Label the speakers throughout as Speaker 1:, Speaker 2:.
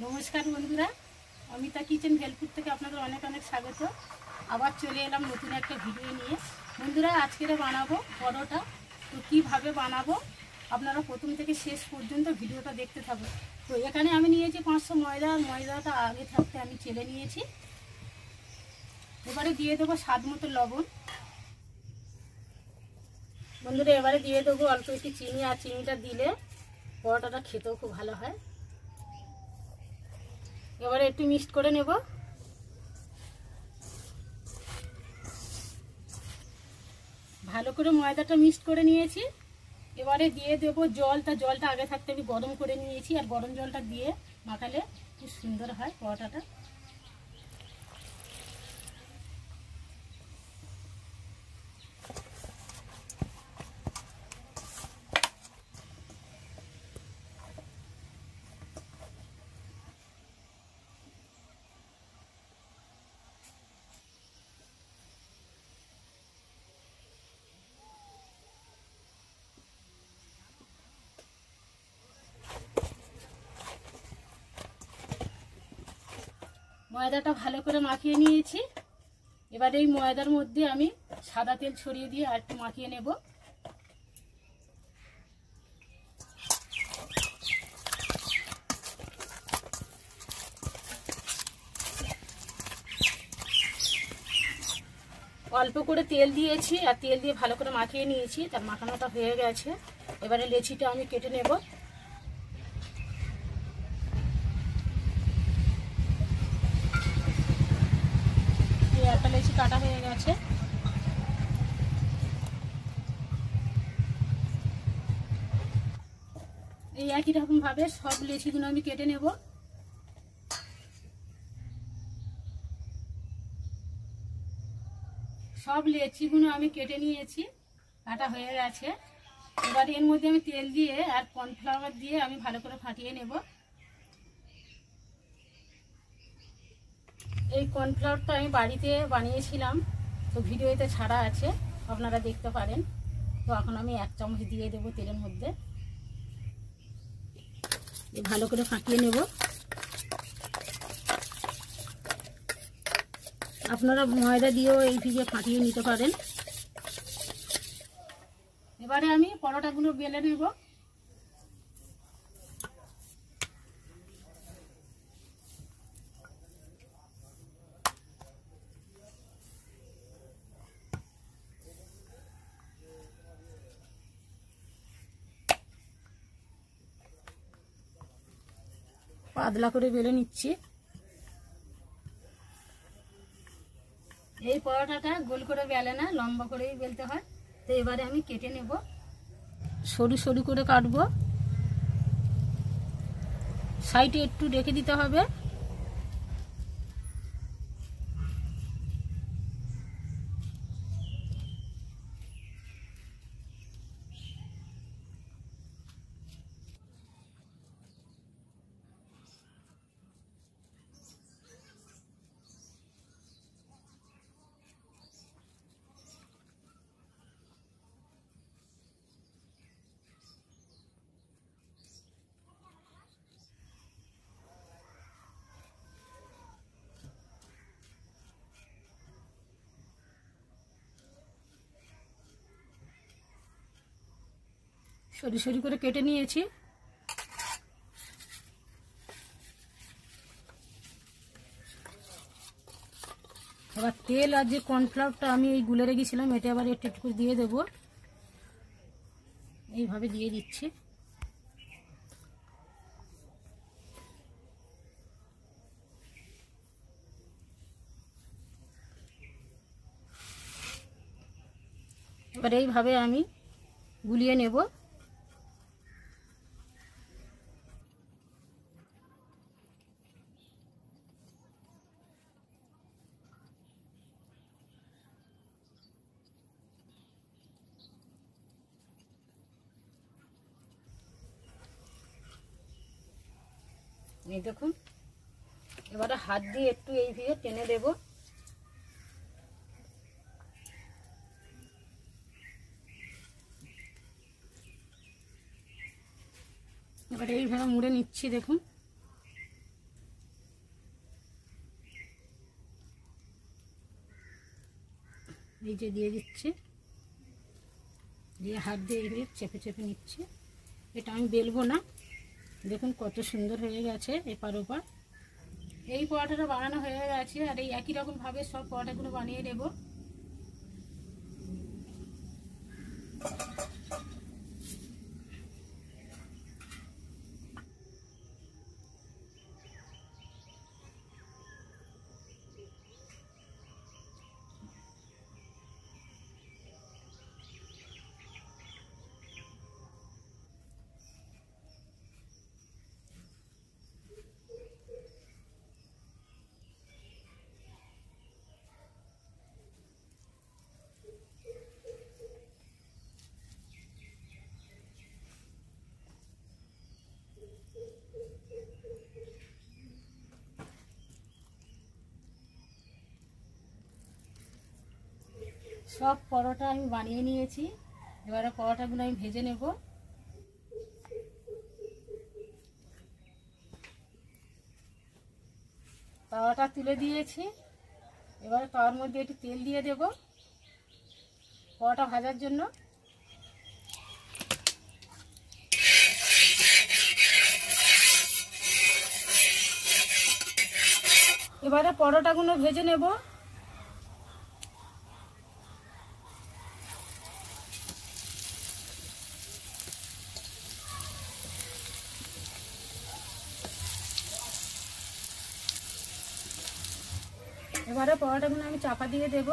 Speaker 1: নমস্কার বন্ধুরা, অমিতা কিচেন ভেলপুর থেকে আপনাদের অনেক অনেক স্বাগত। আবার চলে এলাম নতুন একটা ভিডিও নিয়ে। বন্ধুরা, আজকে বানাবো পরোটা। তো কীভাবে বানাবো আপনারা প্রথম থেকে শেষ পর্যন্ত ভিডিওটা দেখতে থাকুন। তো এখানে আমি নিয়েছি 500 ময়দা। ময়দাটা আগে থাকতে আমি চেলে নিয়েছি। এবারে দিয়ে দেবো স্বাদ মতো লবণ। বন্ধুরা, এবারে দিয়ে দেবো অল্প একটু চিনি। আর চিনিটা দিলে পরোটাটা খেতেও খুব ভালো হয়। এবারে একটু মিক্সড করে নেব। ভালো করে ময়দাটা মিক্সড করে নিয়েছি। এবারে দিয়ে দেবো জল। তা জলটা আগে থাকতে আমি গরম করে নিয়েছি। আর গরম জলটা দিয়ে মাখালে খুব সুন্দর হয় পরোটাটা। ময়দাটা ভালো করে মাখিয়ে নিয়েছি। এবার এই ময়দার মধ্যে আমি সাদা তেল ছড়িয়ে দিয়ে আর একটু মাখিয়ে নেব। অল্প করে তেল দিয়েছি আর তেল দিয়ে ভালো করে মাখিয়ে নিয়েছি। তার মাখানোটা হয়ে গেছে। এবারে লেচিটা আমি কেটে নেব। একটা লেচি কাটা হয়ে গেছে। এই একই রকম ভাবে সব লেচিগুলো আমি কেটে নেব। সব লেচিগুলো আমি কেটে নিয়েছি, কাটা হয়ে গেছে। এবার এর মধ্যে আমি তেল দিয়ে আর কর্নফ্লাওয়ার দিয়ে আমি ভালো করে ফাটিয়ে নেব। এই কর্নফ্লাওয়ারটা আমি বাড়িতে বানিয়েছিলাম, তো ভিডিওতে ছাড়া আছে, আপনারা দেখতে পারেন। তো এখন আমি 1 চামচ দিয়ে দেবো তেলের মধ্যে। ভালো করে ফাটিয়ে নেব। আপনারা ময়দা দিয়েও এই ভিজে ফাটিয়ে নিতে পারেন। এবারে আমি পরোটাগুলো বেলে নেব। পাতলা করে বেলে নিচ্ছি। এই পরোটাটা গোল করে বেলে না, লম্বা করেই বেলতে হয়। তো এবারে আমি কেটে নেব। সরু সরু করে কাটবো। সাইডে একটু রেখে দিতে হবে। সরু সরু করে কেটে নিয়েছি। এবার তেল আর যে কর্নফ্লাওয়ারটা আমি এই গুলে রেখেছিলাম, এটা আবার একটু একটু দিয়ে দেব। এইভাবে দিয়ে দিচ্ছি। এবার এইভাবে আমি গুলিয়ে নেব। এই দেখুন, এবারে হাত দিয়ে একটু এইভাবে টেনে দেব। এবারে এইভাবে মুড়ে নিচ্ছি। দেখুন, এই যে দিয়ে দিচ্ছি, দিয়ে হাত দিয়ে এইভাবে চেপে চেপে নিচ্ছি। এটা আমি বেলবো না, দেখুন কত সুন্দর হয়ে গেছে এপার ওপার। এই পরোটাটা বানানো হয়ে গেছে। আর এই একই রকমভাবে সব পরোটাগুলো বানিয়ে নেব। সব পরোটা আমি বানিয়ে নিয়েছি। এবারে পরোটাগুলো আমি ভেজে নেব। তাওয়াটা তুলে দিয়েছি। এবারে তাওয়ার মধ্যে একটু তেল দিয়ে দেব পরোটা ভাজার জন্য। এবারে পরোটাগুলো ভেজে নেব। এবারে পরোটাগুলো আমি চাপা দিয়ে দেব।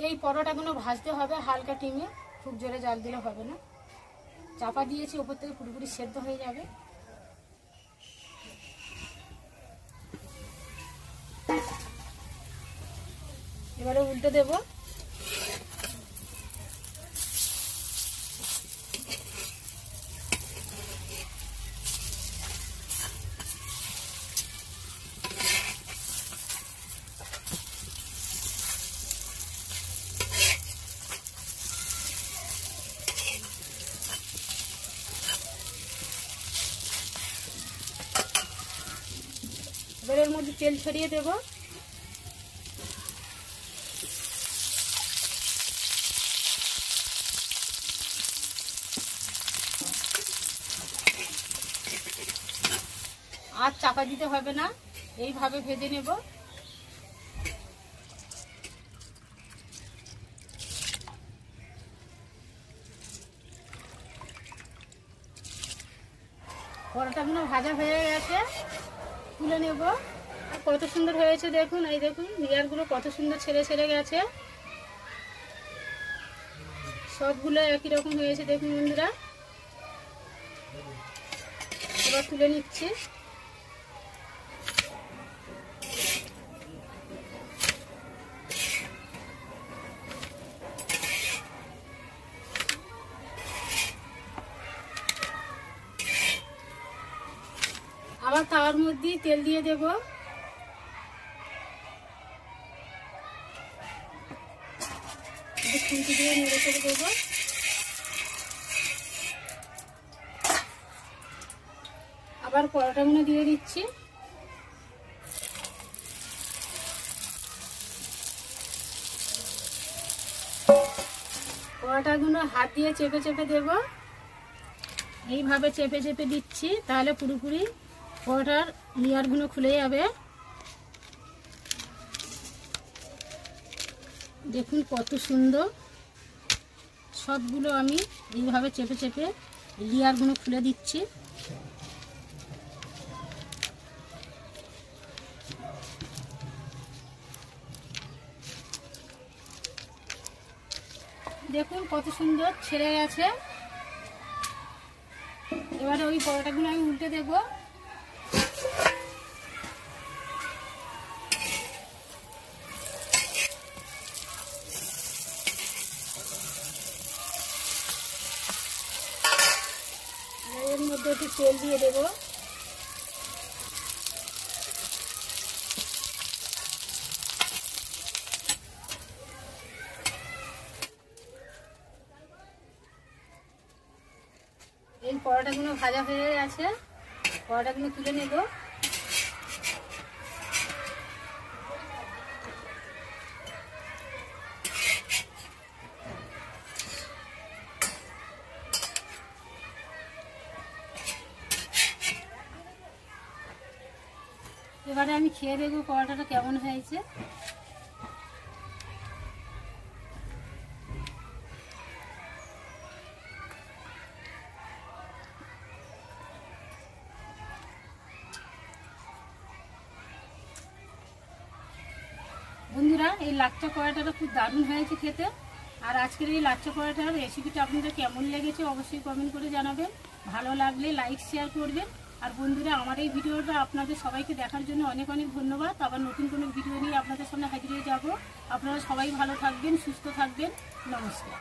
Speaker 1: এই পরোটাগুলো ভাজতে হবে হালকা টিমে, খুব জোরে জাল দিলে হবে না। চাপা দিয়েছি, ওপর থেকে পুরোপুরি সেদ্ধ হয়ে যাবে। এবারে উল্টে দেব। এবার এর মধ্যে তেল ছড়িয়ে দেব। আর চাপা দিতে হবে না, এইভাবে ভেজে নেব। পরোটাগুলো ভাজা হয়ে গেছে, তুলে নেব। আর কত সুন্দর হয়েছে দেখুন, এই দেখুন লেয়ারগুলো কত সুন্দর ছেড়ে ছেড়ে গেছে। সবগুলো একই রকম হয়েছে দেখুন বন্ধুরা। এবার তুলে নিচ্ছি। আবার তাওয়ার মধ্যে তেল দিয়ে দেব। খুন্তি দিয়ে নেড়ে চেড়ে দেব। আবার পরোটাগুলো দিয়ে দিচ্ছি। পরোটাগুলো হাত দিয়ে চেপে চেপে দেব। এইভাবে চেপে চেপে দিচ্ছি, তাহলে পুরোপুরি পরোটার লেয়ারগুলো খুলে যাবে। দেখুন কত সুন্দর। সবগুলো আমি এইভাবে চেপে চেপে লেয়ারগুলো খুলে দিচ্ছি। দেখুন কত সুন্দর ছেড়ে গেছে। এবারে ওই পরোটাগুলো আমি উল্টে দেব। এর মধ্যে একটু তেল দিয়ে দেব। এই পরোটাগুলো ভাজা হয়ে গেছে, পরোটাগুলো তুলে নেব। এবারে আমি খেয়ে দেখবো পরোটাটা কেমন হয়েছে। বন্ধুরা, এই লাচ্চা পরোটাটা খুব দারুণ হয়েছে খেতে। আর আজকের এই লাচ্চা পরোটার রেসিপিটা আপনাদের কেমন লেগেছে অবশ্যই কমেন্ট করে জানাবেন। ভালো লাগলে লাইক শেয়ার করবেন। আর বন্ধুরা, আমার এই ভিডিওটা আপনাদের সবাইকে দেখার জন্য অনেক অনেক ধন্যবাদ। আবার নতুন কোনো ভিডিও নিয়ে আপনাদের সামনে হাজির হয়ে যাব। আপনারা সবাই ভালো থাকবেন, সুস্থ থাকবেন। নমস্কার।